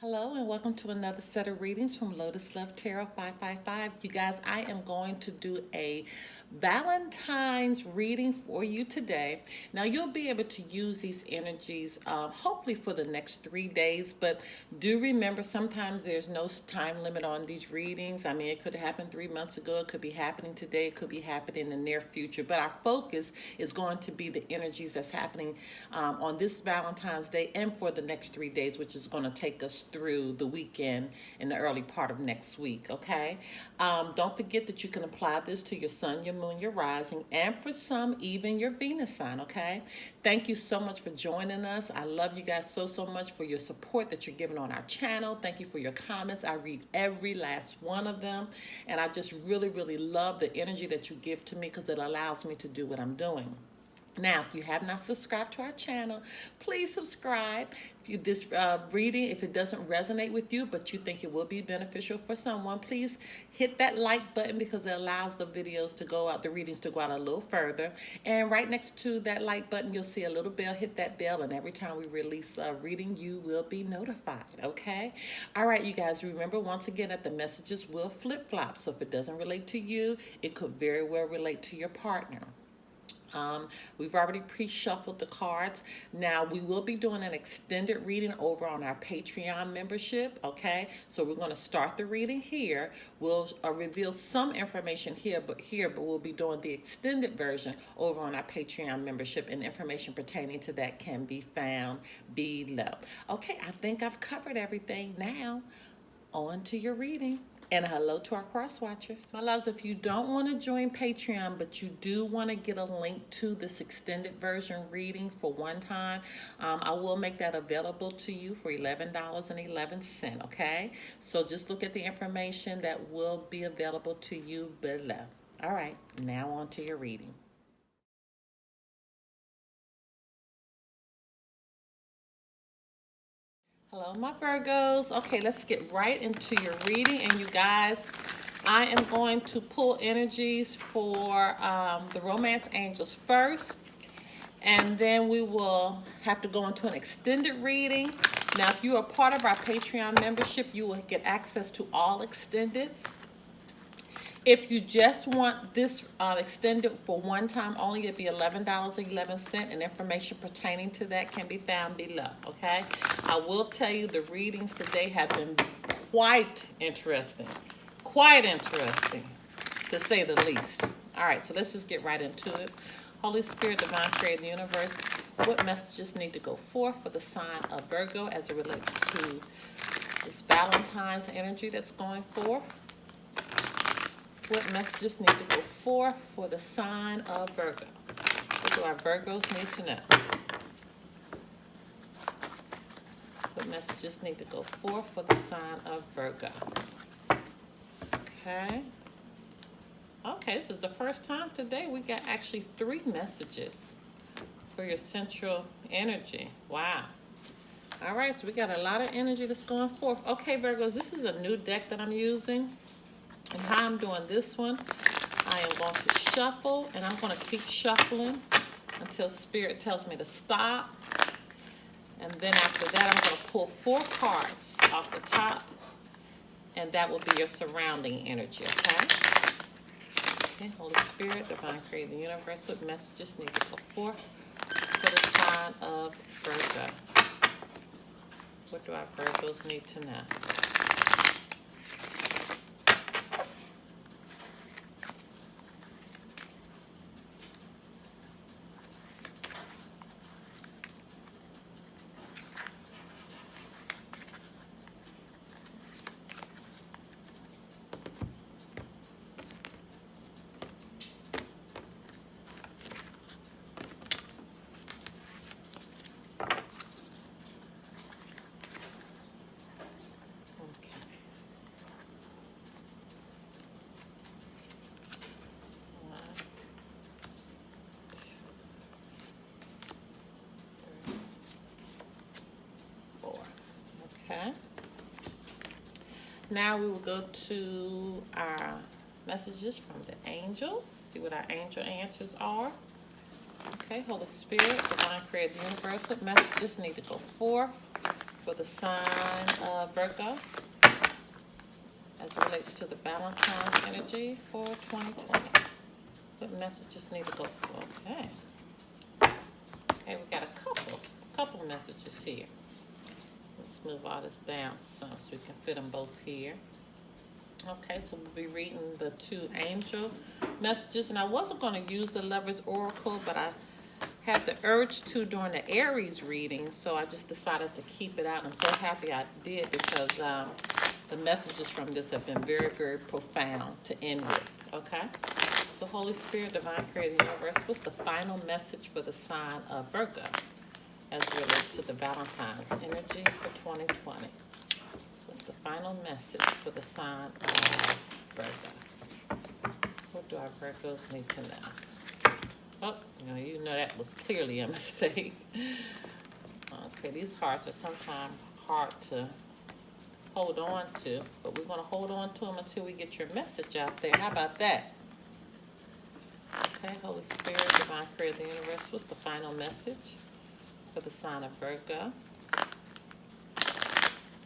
Hello and welcome to another set of readings from Lotus Love Tarot 555. You guys, I am going to do a Valentine's reading for you today. Now, you'll be able to use these energies hopefully for the next 3 days, but do remember sometimes there's no time limit on these readings. I mean, it could happen 3 months ago, it could be happening today, it could be happening in the near future, but our focus is going to be the energies that's happening on this Valentine's Day and for the next 3 days, which is going to take us through the weekend in the early part of next week, okay? Don't forget that you can apply this to your sun, your moon, your rising, and for some, even your Venus sign, okay? Thank you so much for joining us. I love you guys so much for your support that you're giving on our channel. Thank you for your comments. I read every last one of them, and I just really love the energy that you give to me because it allows me to do what I'm doing. Now, if you have not subscribed to our channel, please subscribe. If this reading, if it doesn't resonate with you, but you think it will be beneficial for someone, please hit that like button because it allows the videos to go out, the readings to go out a little further. And right next to that like button, you'll see a little bell. Hit that bell, and every time we release a reading, you will be notified, okay? All right, you guys, remember once again that the messages will flip-flop. So if it doesn't relate to you, it could very well relate to your partner. We've already pre-shuffled the cards. Now we will be doing an extended reading over on our Patreon membership, okay? So we're going to start the reading here. We'll reveal some information here, but we'll be doing the extended version over on our Patreon membership, and information pertaining to that can be found below. Okay, I think I've covered everything. Now, on to your reading. And hello to our cross watchers. My loves, if you don't want to join Patreon, but you do want to get a link to this extended version reading for one time, I will make that available to you for $11.11, okay? So just look at the information that will be available to you below. All right, now on to your reading. Hello, my Virgos. Okay, let's get right into your reading. And you guys, I am going to pull energies for the romance angels first. And then we will have to go into an extended reading. Now, if you are part of our Patreon membership, you will get access to all extendeds. If you just want this extended for one time only, it'd be $11.11, and information pertaining to that can be found below, okay? I will tell you the readings today have been quite interesting, to say the least. All right, so let's just get right into it. Holy Spirit, Divine Creator of the Universe, what messages need to go forth for the sign of Virgo as it relates to this Valentine's energy that's going forth? What messages need to go forth for the sign of Virgo? What do our Virgos need to know? What messages need to go forth for the sign of Virgo? Okay. Okay, this is the first time today we got actually 3 messages for your central energy. Wow. All right, so we got a lot of energy that's going forth. Okay, Virgos, this is a new deck that I'm using. And how I'm doing this one, I am going to shuffle, and I'm going to keep shuffling until Spirit tells me to stop. And then after that, I'm going to pull 4 cards off the top, and that will be your surrounding energy, okay? Okay, Holy Spirit, Divine Creator of the Universe, what messages need to go forth for the sign of Virgo? What do our Virgos need to know? Okay. Now we will go to our messages from the angels. See what our angel answers are. Okay, Holy Spirit, Divine Creator of the Universe, what messages need to go forth for the sign of Virgo as it relates to the Valentine's energy for 2020. What messages need to go for? Okay. Okay, we got a couple messages here. Let's move all this down so we can fit them both here. Okay, so we'll be reading the 2 angel messages. And I wasn't going to use the Lover's Oracle, but I had the urge to during the Aries reading, so I just decided to keep it out. I'm so happy I did because the messages from this have been very, very profound to end with. Okay? So Holy Spirit, Divine Creator, Universe, what's the final message for the sign of Virgo as it relates to the Valentine's energy for 2020? What's the final message for the sign of Virgo? What do our Virgos need to know? Oh, you know that was clearly a mistake. Okay, these hearts are sometimes hard to hold on to, but we're going to hold on to them until we get your message out there. How about that? Okay, Holy Spirit, Divine Creator of the Universe, what's the final message for the sign of Virgo?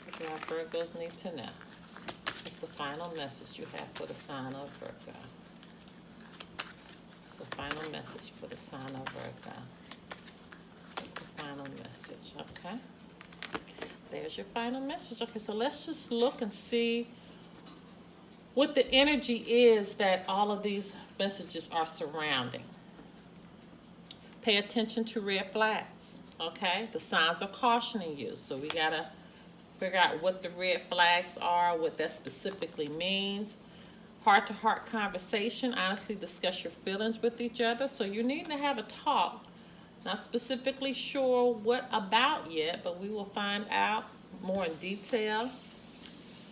What do our Virgos need to know? What's the final message you have for the sign of Virgo? What's the final message for the sign of Virgo? What's the final message? Okay. There's your final message. Okay, so let's just look and see what the energy is that all of these messages are surrounding. Pay attention to red flags, okay? The signs are cautioning you, so we got to figure out what the red flags are, what that specifically means. Heart-to-heart conversation, honestly discuss your feelings with each other. So you need to have a talk. Not specifically sure what about yet, but we will find out more in detail.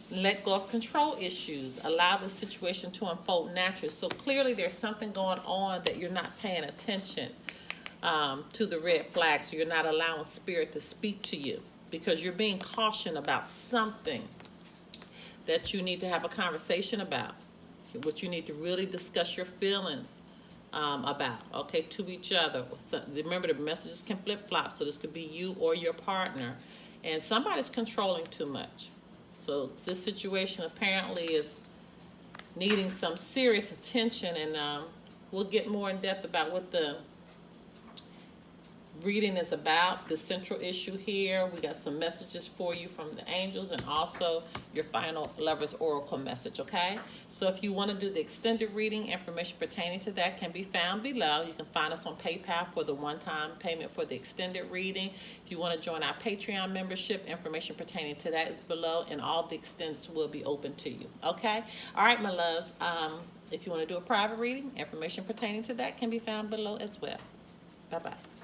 Let go of control issues. Allow the situation to unfold naturally. So clearly there's something going on that you're not paying attention to the red flags. So you're not allowing spirit to speak to you because you're being cautioned about something that you need to have a conversation about. What you need to really discuss your feelings about, okay, to each other. So remember, the messages can flip-flop, so this could be you or your partner, and somebody's controlling too much. So this situation apparently is needing some serious attention, and we'll get more in depth about what the reading is about, the central issue here. We got some messages for you from the angels and also your final Lover's Oracle message, okay? So if you want to do the extended reading, information pertaining to that can be found below. You can find us on PayPal for the one-time payment for the extended reading. If you want to join our Patreon membership, information pertaining to that is below, and all the extents will be open to you, okay? All right, my loves. If you want to do a private reading, information pertaining to that can be found below as well. Bye-bye.